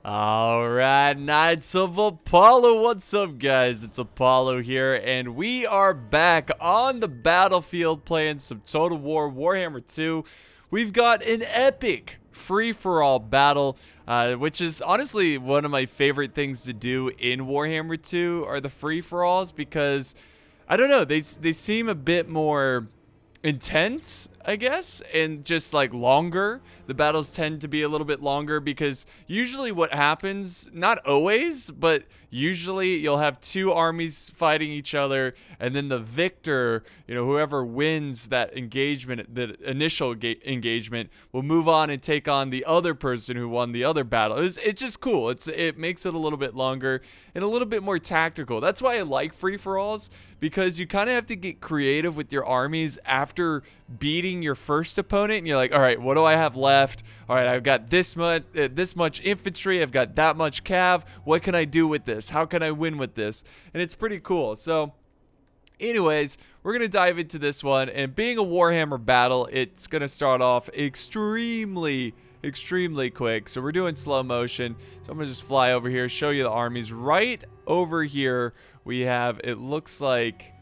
Alright, Knights of Apollo, what's up guys? It's Apollo here, and we are back on the battlefield playing some Total War Warhammer 2. We've got an epic free-for-all battle, which is honestly one of my favorite things to do in Warhammer 2 are the free-for-alls, because, I don't know, they seem a bit more intense, I guess, and just like longer. The battles tend to be a little bit longer because usually what happens, not always, but usually you'll have two armies fighting each other, and then the victor, whoever wins that engagement, the initial engagement, will move on and take on the other person who won the other battle. It's just cool. It makes it a little bit longer and a little bit more tactical. That's why I like free-for-alls, because you kind of have to get creative with your armies after beating your first opponent, and you're like, all right, what do I have left? All right, I've got this much infantry, I've got that much cav. What can I do with this? How can I win with this? And it's pretty cool. So anyways, we're going to dive into this one, and being a Warhammer battle, it's going to start off extremely quick. So we're doing slow motion. So I'm going to just fly over here, show you the armies. Right over here, we have, it looks like,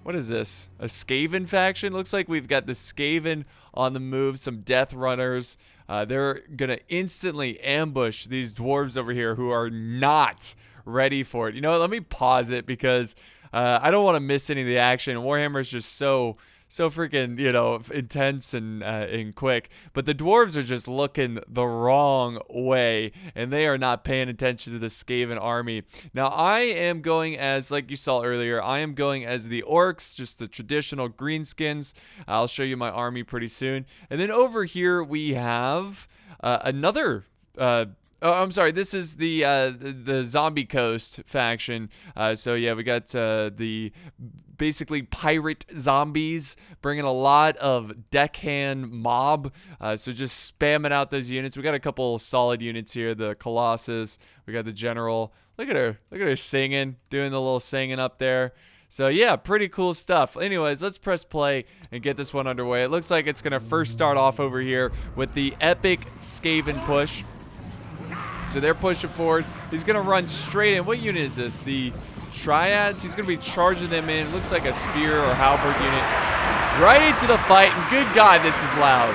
what is this? A Skaven faction? Looks like we've got the Skaven on the move, some Death Runners. They're going to instantly ambush these dwarves over here who are not ready for it. Let me pause it because I don't want to miss any of the action. Warhammer is just so freaking, intense and quick. But the dwarves are just looking the wrong way, and they are not paying attention to the Skaven army. Now, I am going as, like you saw earlier, I am going as the orcs, just the traditional greenskins. I'll show you my army pretty soon. And then over here we have another... Oh, I'm sorry. This is the Zombie Coast faction. So yeah, we got the basically pirate zombies bringing a lot of deckhand mob. So just spamming out those units. We got a couple solid units here. The Colossus. We got the general. Look at her singing, doing the little singing up there. So yeah, pretty cool stuff. Anyways, let's press play and get this one underway. It looks like it's gonna first start off over here with the epic Skaven push. So they're pushing forward. He's going to run straight in. What unit is this? The Triads? He's going to be charging them in. Looks like a spear or halberd unit. Right into the fight. And good God, this is loud.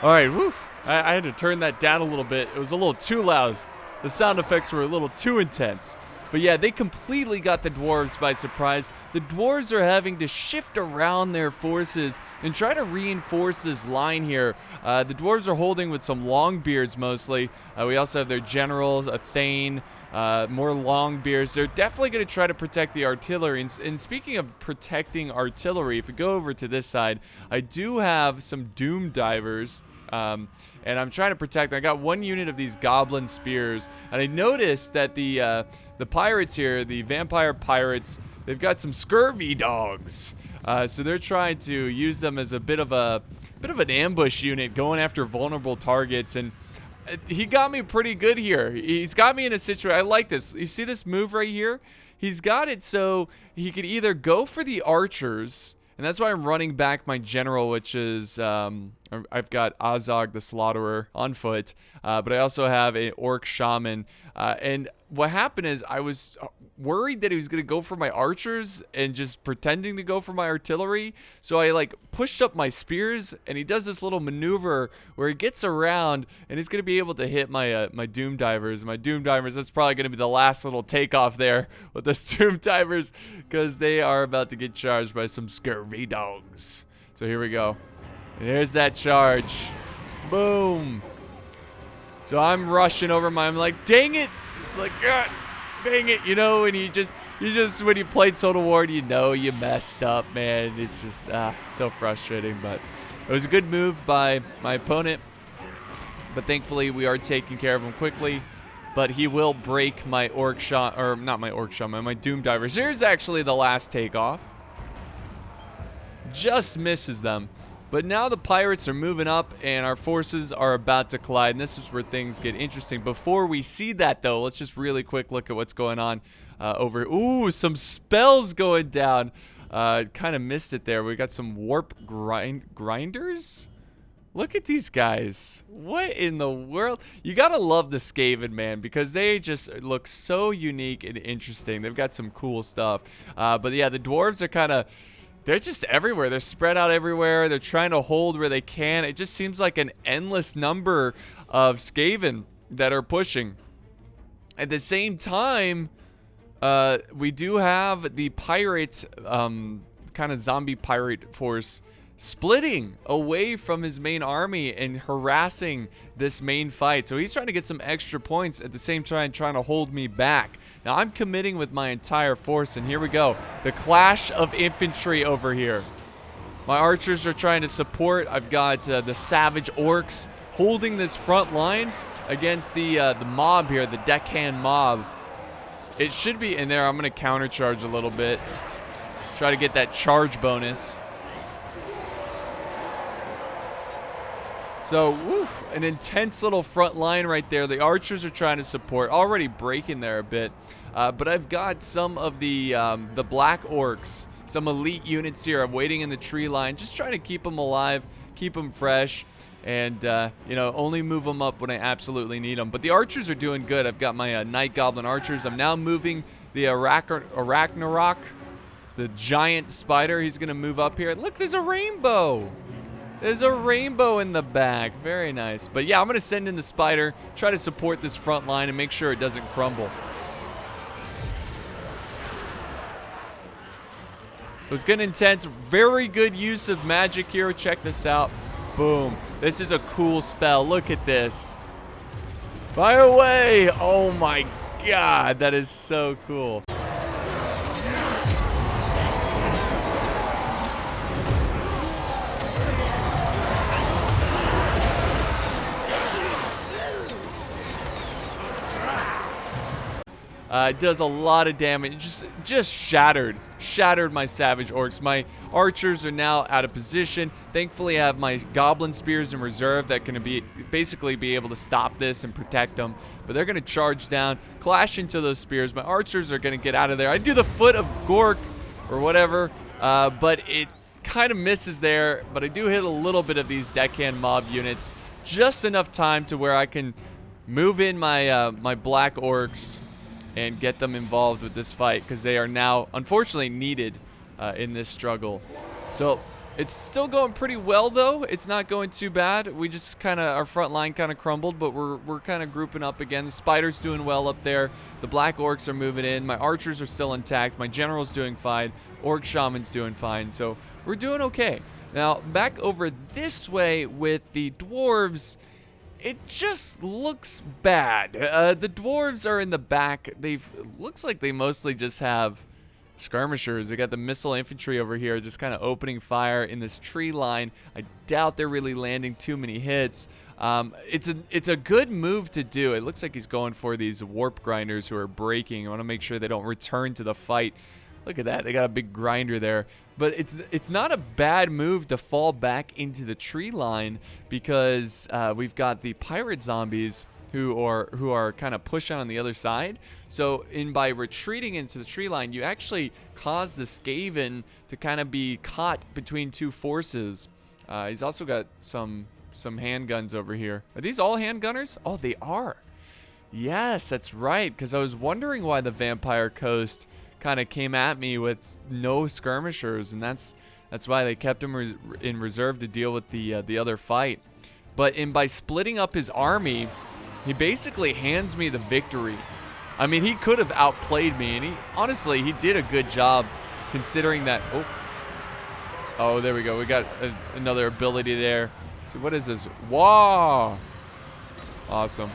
All right, whew. I had to turn that down a little bit. It was a little too loud. The sound effects were a little too intense. But yeah, they completely got the dwarves by surprise. The dwarves are having to shift around their forces and try to reinforce this line here. The dwarves are holding with some long beards mostly. We also have their generals, a thane, more long beards. They're definitely going to try to protect the artillery. And speaking of protecting artillery, if we go over to this side, I do have some doom divers. And I'm trying to protect. I got one unit of these goblin spears, and I noticed that the pirates here, the vampire pirates, they've got some scurvy dogs. So they're trying to use them as a bit of an ambush unit, going after vulnerable targets. And he got me pretty good here. He's got me in a situation. I like this. You see this move right here? He's got it so he could either go for the archers. And that's why I'm running back my general, which is, I've got Azog the Slaughterer on foot, but I also have an orc shaman. And what happened is I was worried that he was going to go for my archers and just pretending to go for my artillery. So I pushed up my spears, and he does this little maneuver where he gets around, and he's going to be able to hit my my doom divers. My doom divers, that's probably going to be the last little takeoff there with the doom divers, because they are about to get charged by some scurvy dogs. So here we go. And here's that charge. Boom. So I'm rushing over I'm like, dang it. Like, God, dang it. And you just, when you played Total War, you messed up, man. It's just so frustrating. But it was a good move by my opponent. But thankfully, we are taking care of him quickly. But he will break my orc shot, or not my orc shot, my doom divers. Here's actually the last takeoff. Just misses them. But now the pirates are moving up, and our forces are about to collide, and this is where things get interesting. Before we see that, though, let's just really quick look at what's going on over here. Ooh, some spells going down. Kind of missed it there. We got some warp grinders. Look at these guys. What in the world? You gotta love the Skaven, man, because they just look so unique and interesting. They've got some cool stuff. But yeah, the dwarves are kind of... They're just everywhere. They're spread out everywhere. They're trying to hold where they can. It just seems like an endless number of Skaven that are pushing. At the same time, we do have the pirates, kind of zombie pirate force splitting away from his main army and harassing this main fight. So he's trying to get some extra points, at the same time trying to hold me back. Now I'm committing with my entire force, and here we go. The clash of infantry over here. My archers are trying to support. I've got the savage orcs holding this front line against the mob here, the deckhand mob. It should be in there. I'm going to countercharge a little bit. Try to get that charge bonus. So, woof, an intense little front line right there. The archers are trying to support, already breaking there a bit. But I've got some of the black orcs, some elite units here. I'm waiting in the tree line, just trying to keep them alive, keep them fresh, and you know, only move them up when I absolutely need them. But the archers are doing good. I've got my night goblin archers. I'm now moving the Arachnarok, the giant spider. He's gonna move up here. Look, there's a rainbow. There's a rainbow in the back. Very nice. But yeah, I'm going to send in the spider, try to support this front line and make sure it doesn't crumble. So it's getting intense. Very good use of magic here. Check this out. Boom. This is a cool spell. Look at this. Fire away. Oh my God. That is so cool. It does a lot of damage. Just shattered my savage orcs. My archers are now out of position. Thankfully, I have my goblin spears in reserve that can basically be able to stop this and protect them. But they're going to charge down, clash into those spears. My archers are going to get out of there. I do the foot of Gork or whatever, but it kind of misses there. But I do hit a little bit of these deckhand mob units, just enough time to where I can move in my my black orcs and get them involved with this fight, because they are now unfortunately needed in this struggle. So it's still going pretty well though. It's not going too bad. We just kind of, our front line kind of crumbled, but we're kind of grouping up again. The spider's doing well up there. The black orcs are moving in. My archers are still intact. My general's doing fine. Orc shaman's doing fine. So we're doing okay. Now back over this way with the dwarves, it just looks bad. The dwarves are in the back. Looks like they mostly just have skirmishers. They got the missile infantry over here just kind of opening fire in this tree line. I doubt they're really landing too many hits. It's a good move to do. It looks like he's going for these warp grinders who are breaking. I want to make sure they don't return to the fight. Look at that. They got a big grinder there. But it's not a bad move to fall back into the tree line, because we've got the pirate zombies who are kind of pushing on the other side. So by retreating into the tree line, you actually cause the Skaven to kind of be caught between two forces. He's also got some handguns over here. Are these all handgunners? Oh, they are. Yes, that's right, because I was wondering why the Vampire Coast kind of came at me with no skirmishers, and that's why they kept him in reserve to deal with the other fight. But by splitting up his army, he basically hands me the victory. I mean, he could have outplayed me, and honestly he did a good job, considering that. Oh, there we go. We got another ability there. So what is this? Wow, awesome.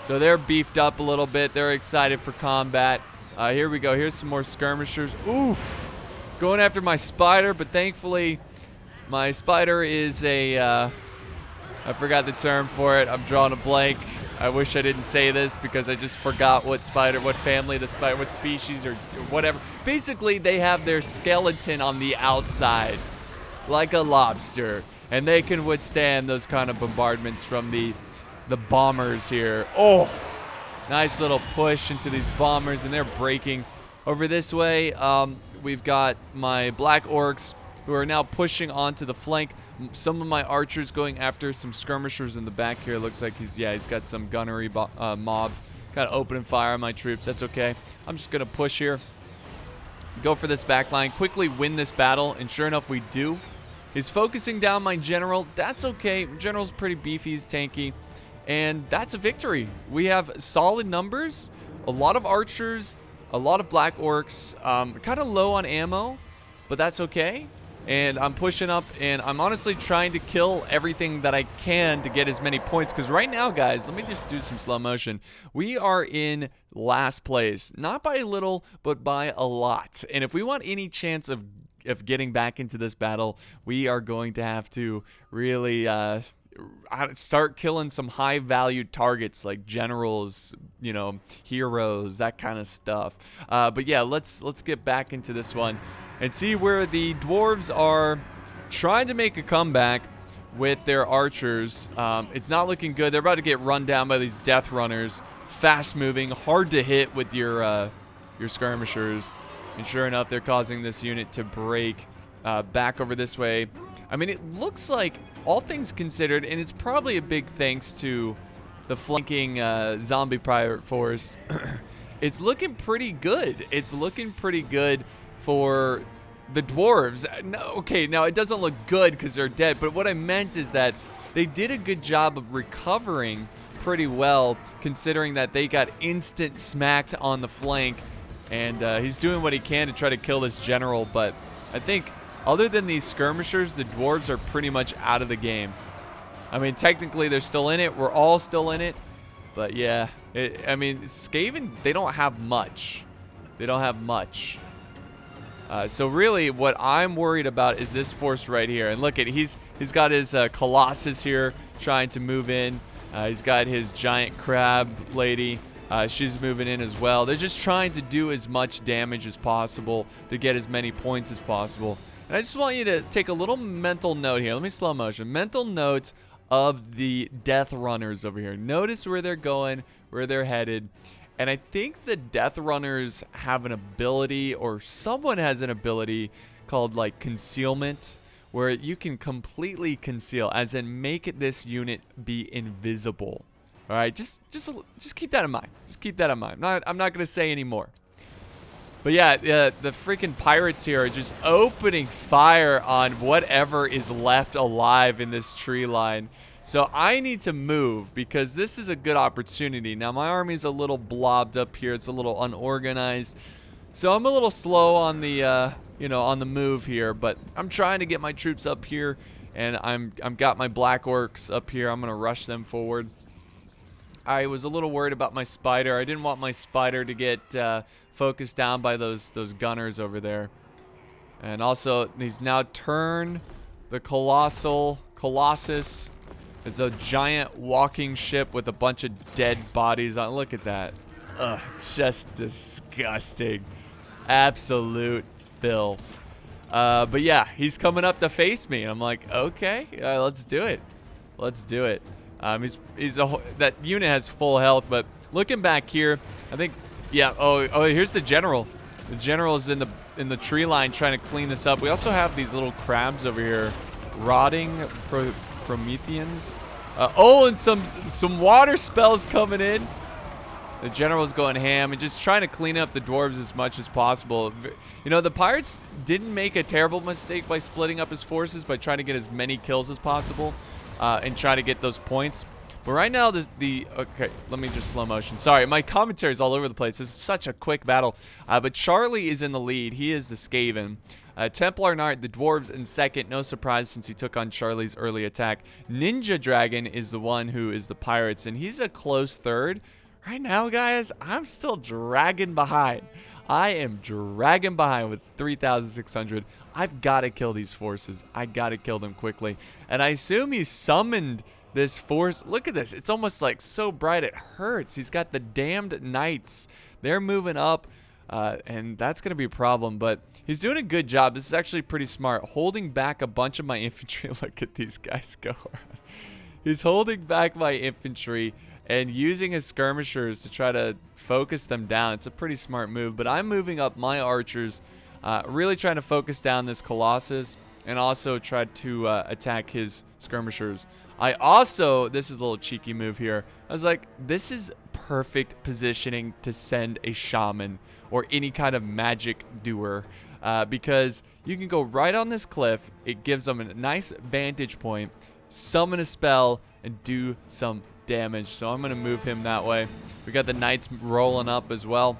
So they're beefed up a little bit. They're excited for combat. Here we go. Here's some more skirmishers. Oof. Going after my spider, but thankfully my spider is I forgot the term for it. I'm drawing a blank. I wish I didn't say this because I just forgot what family the spider, what species or whatever. Basically, they have their skeleton on the outside, like a lobster, and they can withstand those kind of bombardments from the bombers here. Oh! Nice little push into these bombers, and they're breaking. Over this way, we've got my black orcs who are now pushing onto the flank. Some of my archers going after some skirmishers in the back here. Looks like he's got some gunnery mob kind of opening fire on my troops. That's okay. I'm just going to push here. Go for this back line. Quickly win this battle. And sure enough, we do. He's focusing down my general. That's okay. General's pretty beefy. He's tanky. And that's a victory. We have solid numbers. A lot of archers. A lot of black orcs. Kind of low on ammo. But that's okay. And I'm pushing up, and I'm honestly trying to kill everything that I can to get as many points. Because right now, guys, let me just do some slow motion. We are in last place. Not by a little, but by a lot. And if we want any chance of getting back into this battle, we are going to have to really start killing some high-value targets like generals, you know, heroes, that kind of stuff. But yeah, let's get back into this one and see where the dwarves are trying to make a comeback with their archers. It's not looking good. They're about to get run down by these death runners. Fast-moving, hard to hit with your skirmishers. And sure enough, they're causing this unit to break back over this way. I mean, it looks like, all things considered, and it's probably a big thanks to the flanking zombie pirate force, it's looking pretty good. It's looking pretty good for the dwarves. No, okay, now it doesn't look good because they're dead, but what I meant is that they did a good job of recovering pretty well, considering that they got instant smacked on the flank, and he's doing what he can to try to kill this general, but I think other than these skirmishers, the dwarves are pretty much out of the game. I mean, technically, they're still in it. We're all still in it. But yeah, I mean, Skaven, they don't have much. They don't have much. So really, what I'm worried about is this force right here. And look at, he's got his Colossus here trying to move in. He's got his giant crab lady. She's moving in as well. They're just trying to do as much damage as possible to get as many points as possible. And I just want you to take a little mental note here. Let me slow motion. Mental note of the death runners over here. Notice where they're going, where they're headed. And I think the death runners have an ability, or someone has an ability called like concealment, where you can completely conceal, as in make this unit be invisible. All right, just keep that in mind. Just keep that in mind. I'm not going to say any more. But yeah, the freaking pirates here are just opening fire on whatever is left alive in this tree line. So I need to move because this is a good opportunity. Now my army's a little blobbed up here. It's a little unorganized. So I'm a little slow on the on the move here, but I'm trying to get my troops up here, and I'm got my black orcs up here. I'm going to rush them forward. I was a little worried about my spider. I didn't want my spider to get focused down by those gunners over there. And also, he's now turned the Colossus. It's a giant walking ship with a bunch of dead bodies on. Look at that. Ugh, just disgusting. Absolute filth. But yeah, he's coming up to face me. I'm like, okay, let's do it. Let's do it. That unit has full health, but looking back here, I think, yeah. Oh, here's the general. The general is in the tree line trying to clean this up. We also have these little crabs over here, rotting Prometheans. And some water spells coming in. The general's going ham and just trying to clean up the dwarves as much as possible. You know, the pirates didn't make a terrible mistake by splitting up his forces by trying to get as many kills as possible. And try to get those points. But right now, okay, let me just slow motion. Sorry, my commentary is all over the place. This is such a quick battle. But Charlie is in the lead. He is the Skaven. Templar Knight, the dwarves in second. No surprise since he took on Charlie's early attack. Ninja Dragon is the one who is the pirates, and he's a close third. Right now, guys, I'm still dragging behind. I am dragging behind with 3,600. I've got to kill these forces. I got to kill them quickly. And I assume he summoned this force. Look at this. It's almost like so bright it hurts. He's got the damned knights. They're moving up, and that's going to be a problem. But he's doing a good job. This is actually pretty smart. Holding back a bunch of my infantry. Look at these guys go around. He's holding back my infantry and using his skirmishers to try to focus them down. It's a pretty smart move, but I'm moving up my archers, really trying to focus down this Colossus. and also tried to attack his skirmishers. I also, this is a little cheeky move here, I was like, this is perfect positioning to send a shaman or any kind of magic doer, because you can go right on this cliff. It gives them a nice vantage point, summon a spell, and do some damage. So I'm going to move him that way. We got the knights rolling up as well.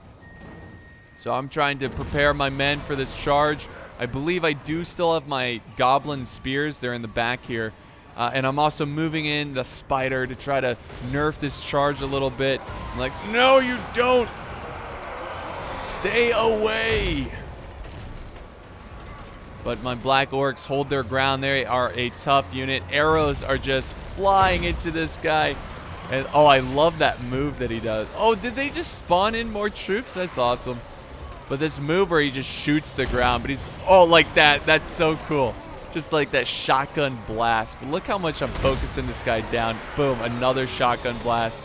So I'm trying to prepare my men for this charge. I believe I do still have my goblin spears. They're in the back here. And I'm also moving in the spider to try to nerf this charge a little bit. I'm like, no, you don't. Stay away. But my black orcs hold their ground. They are a tough unit. Arrows are just flying into this guy. And oh, I love that move that he does. Oh, did they just spawn in more troops? That's awesome. But this move where he just shoots the ground, but he's, oh, like that. That's so cool. Just like that shotgun blast. But look how much I'm focusing this guy down. Boom, another shotgun blast.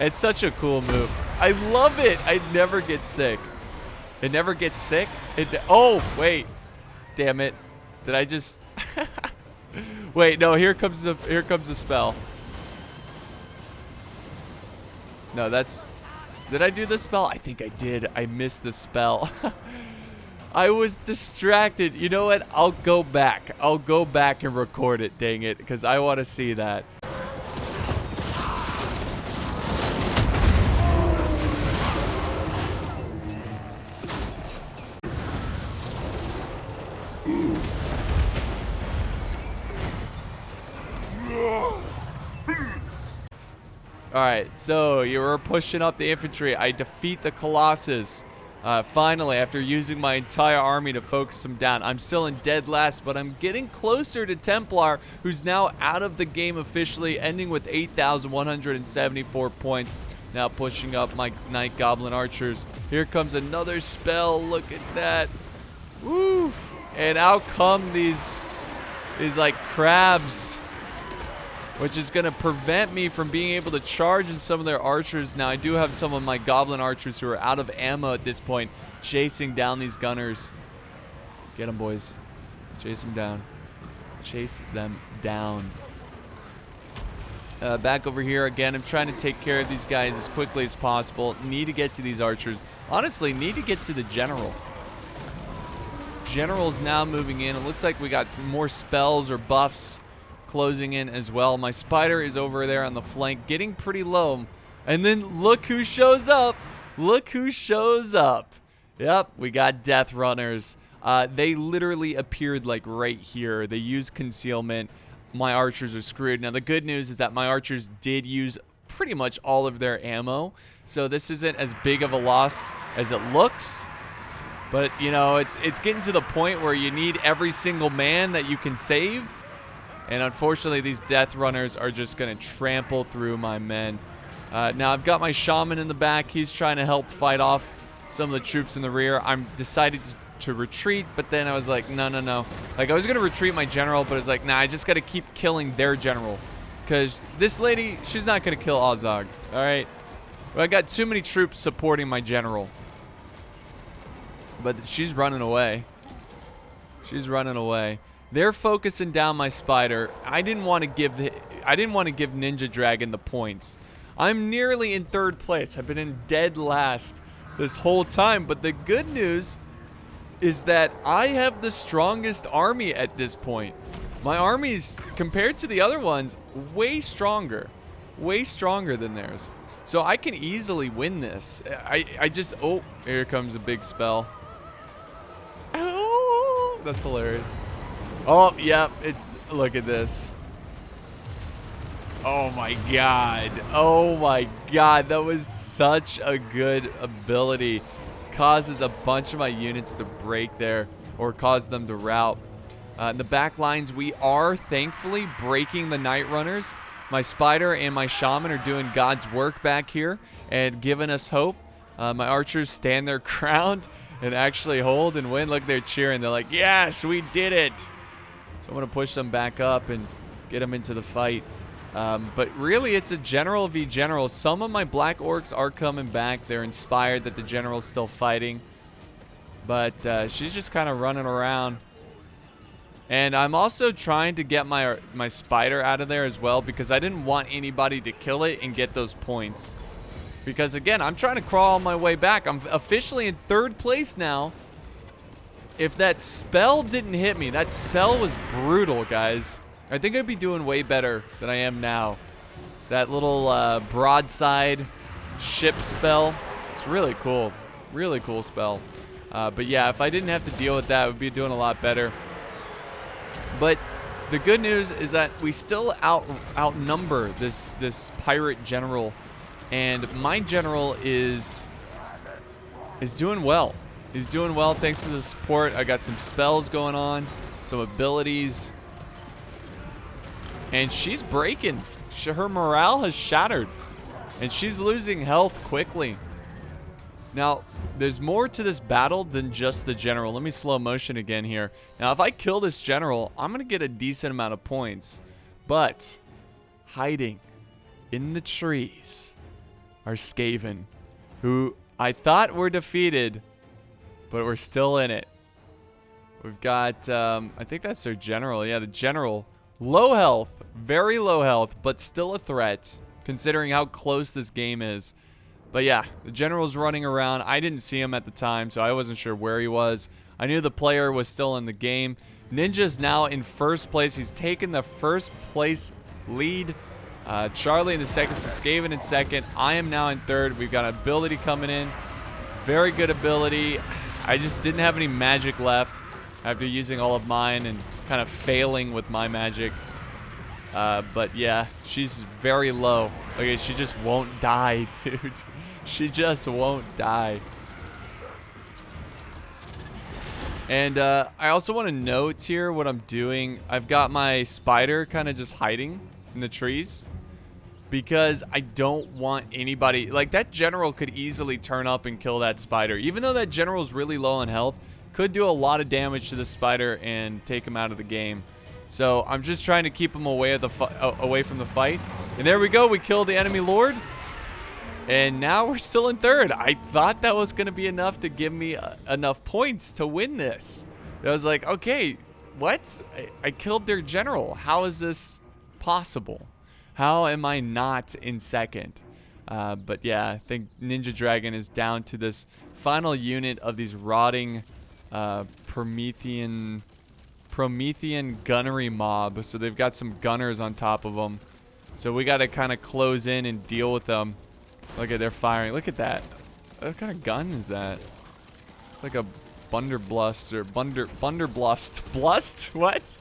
It's such a cool move. I love it. I never get sick. It never gets sick? Oh, wait. Damn it. Did I just... Wait, no, here comes the spell. No, that's... Did I do the spell? I think I did. I missed the spell. I was distracted. You know what? I'll go back. I'll go back and record it, dang it, because I want to see that. Alright, so you were pushing up the infantry. I defeat the Colossus. Finally, after using my entire army to focus them down. I'm still in dead last, but I'm getting closer to Templar, who's now out of the game officially, ending with 8,174 points. Now pushing up my Knight Goblin Archers. Here comes another spell. Look at that. Woo! And out come these like crabs, which is going to prevent me from being able to charge in some of their archers. Now, I do have some of my goblin archers who are out of ammo at this point, chasing down these gunners. Get them, boys. Chase them down. Chase them down. Back over here again. I'm trying to take care of these guys as quickly as possible. Need to get to these archers. Honestly, need to get to the general. General's now moving in. It looks like we got some more spells or buffs closing in as well. My spider is over there on the flank, getting pretty low. And then look who shows up. Look who shows up. Yep, we got death runners. They literally appeared like right here. They used concealment. My archers are screwed. Now the good news is that my archers did use pretty much all of their ammo, so this isn't as big of a loss as it looks. But you know, it's getting to the point where you need every single man that you can save. And unfortunately, these death runners are just going to trample through my men. Now, I've got my shaman in the back. He's trying to help fight off some of the troops in the rear. I'm decided to retreat, but then I was like, no. Like, I was going to retreat my general, but I was like, nah, I just got to keep killing their general. Because this lady, she's not going to kill Azog, all right? Well, I got too many troops supporting my general. But she's running away. She's running away. They're focusing down my spider. I didn't want to give Ninja Dragon the points. I'm nearly in third place. I've been in dead last this whole time. But the good news is that I have the strongest army at this point. My army's, compared to the other ones, way stronger. Way stronger than theirs. So I can easily win this. I just, oh, here comes a big spell. Oh, that's hilarious. Oh, yep, look at this. Oh my god. Oh my god, that was such a good ability. Causes a bunch of my units to break there, or cause them to rout. In the back lines, we are thankfully breaking the Night Runners. My Spider and my Shaman are doing God's work back here and giving us hope. My archers stand their ground and actually hold and win. Look, they're cheering. They're like, yes, we did it. So I'm going to push them back up and get them into the fight. But really, it's a general v general. Some of my black orcs are coming back. They're inspired that the general's still fighting. But she's just kind of running around. And I'm also trying to get my spider out of there as well, because I didn't want anybody to kill it and get those points. Because again, I'm trying to crawl my way back. I'm officially in 3rd place now. If that spell didn't hit me, that spell was brutal, guys. I think I'd be doing way better than I am now. That little broadside ship spell, it's really cool. Really cool spell. But yeah, if I didn't have to deal with that, I would be doing a lot better. But the good news is that we still outnumber this pirate general, and my general is doing well. He's doing well thanks to the support. I got some spells going on, some abilities, and she's breaking. Her morale has shattered, and she's losing health quickly. Now, there's more to this battle than just the general. Let me slow motion again here. Now, if I kill this general, I'm going to get a decent amount of points. But hiding in the trees are Skaven, who I thought were defeated, but we're still in it. We've got, I think that's their general. Yeah, the general. Low health, very low health, but still a threat, considering how close this game is. But yeah, the general's running around. I didn't see him at the time, so I wasn't sure where he was. I knew the player was still in the game. Ninja's now in 1st place. He's taken the 1st place lead. Charlie in the 2nd, Skaven in 2nd. I am now in 3rd. We've got ability coming in. Very good ability. I just didn't have any magic left after using all of mine and kind of failing with my magic. But yeah, she's very low. Okay, she just won't die, dude. She just won't die. And I also want to note here what I'm doing. I've got my spider kind of just hiding in the trees, because I don't want anybody, like, that general could easily turn up and kill that spider. Even though that general's really low on health, could do a lot of damage to the spider and take him out of the game. So I'm just trying to keep him away from the fight. And there we go. We killed the enemy lord. And now we're still in 3rd. I thought that was going to be enough to give me enough points to win this. I was like, okay, what? I killed their general. How is this possible? How am I not in 2nd? But yeah, I think Ninja Dragon is down to this final unit of these rotting Promethean gunnery mob. So they've got some gunners on top of them. So we got to kind of close in and deal with them. Look at, they're firing. Look at that. What kind of gun is that? Like a Bunderblust or Bunderblust. Blust? What?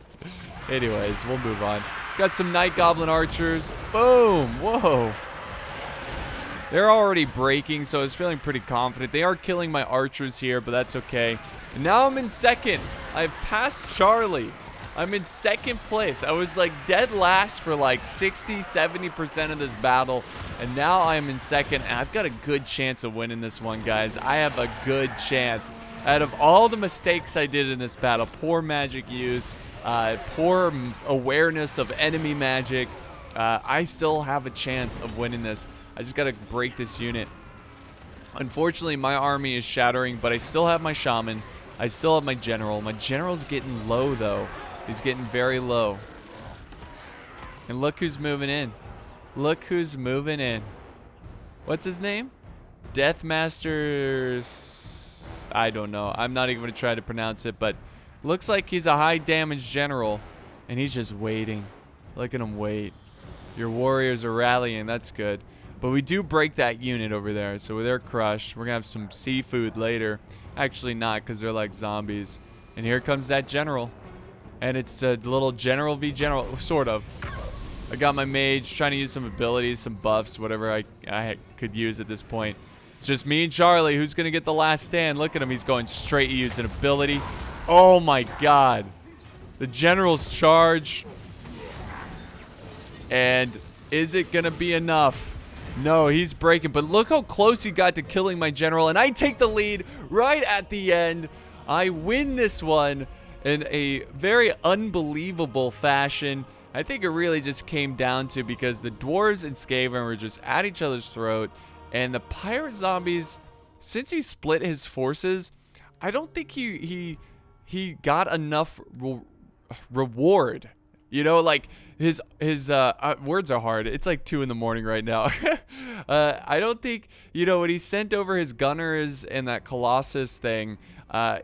Anyways, we'll move on. Got some Night Goblin archers. Boom. Whoa. They're already breaking, so I was feeling pretty confident. They are killing my archers here, but that's okay. And now I'm in 2nd. I've passed Charlie. I'm in 2nd place. I was like dead last for like 60-70% of this battle, and now I'm in 2nd, and I've got a good chance of winning this one, guys. I have a good chance. Out of all the mistakes I did in this battle, poor magic use, poor awareness of enemy magic, I still have a chance of winning this. I just gotta break this unit. Unfortunately, my army is shattering, but I still have my shaman. I still have my general. My general's getting low, though. He's getting very low. And look who's moving in. Look who's moving in. What's his name? Deathmaster's... I don't know. I'm not even going to try to pronounce it, but looks like he's a high damage general, and he's just waiting. Look at him wait. Your warriors are rallying. That's good. But we do break that unit over there, so they're crushed. We're going to have some seafood later. Actually not, because they're like zombies. And here comes that general. And it's a little general v general, sort of. I got my mage, trying to use some abilities, some buffs, whatever I could use at this point. It's just me and Charlie. Who's going to get the last stand? Look at him. He's going straight to use an ability. Oh my god. The general's charge. And is it going to be enough? No, he's breaking. But look how close he got to killing my general. And I take the lead right at the end. I win this one in a very unbelievable fashion. I think it really just came down to because the dwarves and Skaven were just at each other's throat, and the pirate zombies, since he split his forces, I don't think he got enough reward. You know, like his words are hard. It's like 2 in the morning right now. I don't think, you know, when he sent over his gunners and that Colossus thing,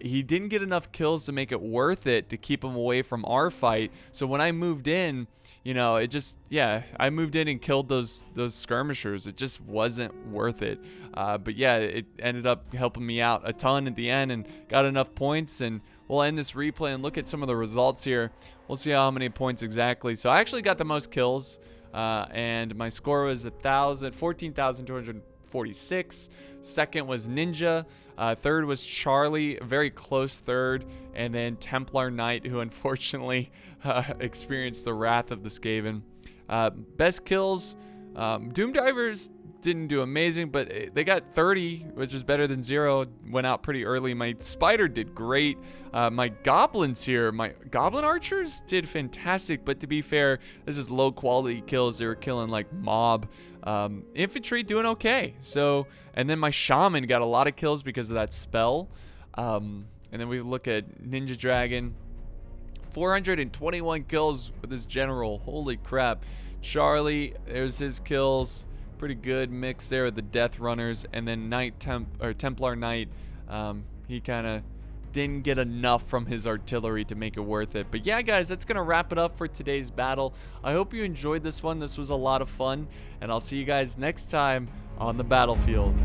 he didn't get enough kills to make it worth it to keep him away from our fight. So when I moved in, you know, it just, yeah, I moved in and killed those skirmishers. It just wasn't worth it. But yeah, it ended up helping me out a ton at the end and got enough points. And we'll end this replay and look at some of the results here. We'll see how many points exactly. So I actually got the most kills, and my score was 14,246. Second was Ninja. Third was Charlie, a very close third. And then Templar Knight, who unfortunately experienced the wrath of the Skaven. Best kills, Doom Divers didn't do amazing, but they got 30, which is better than 0. Went out pretty early. My Spider did great. My Goblins here, my Goblin Archers did fantastic, but to be fair, this is low quality kills. They were killing like mob. Infantry doing okay. So, and then my Shaman got a lot of kills because of that spell. And then we look at Ninja Dragon, 421 kills with his general. Holy crap. Charlie, there's his kills. Pretty good mix there with the Death Runners. And then Templar Knight, he kind of didn't get enough from his artillery to make it worth it. But yeah, guys, that's gonna wrap it up for today's battle. I hope you enjoyed this one. This was a lot of fun, and I'll see you guys next time on the battlefield.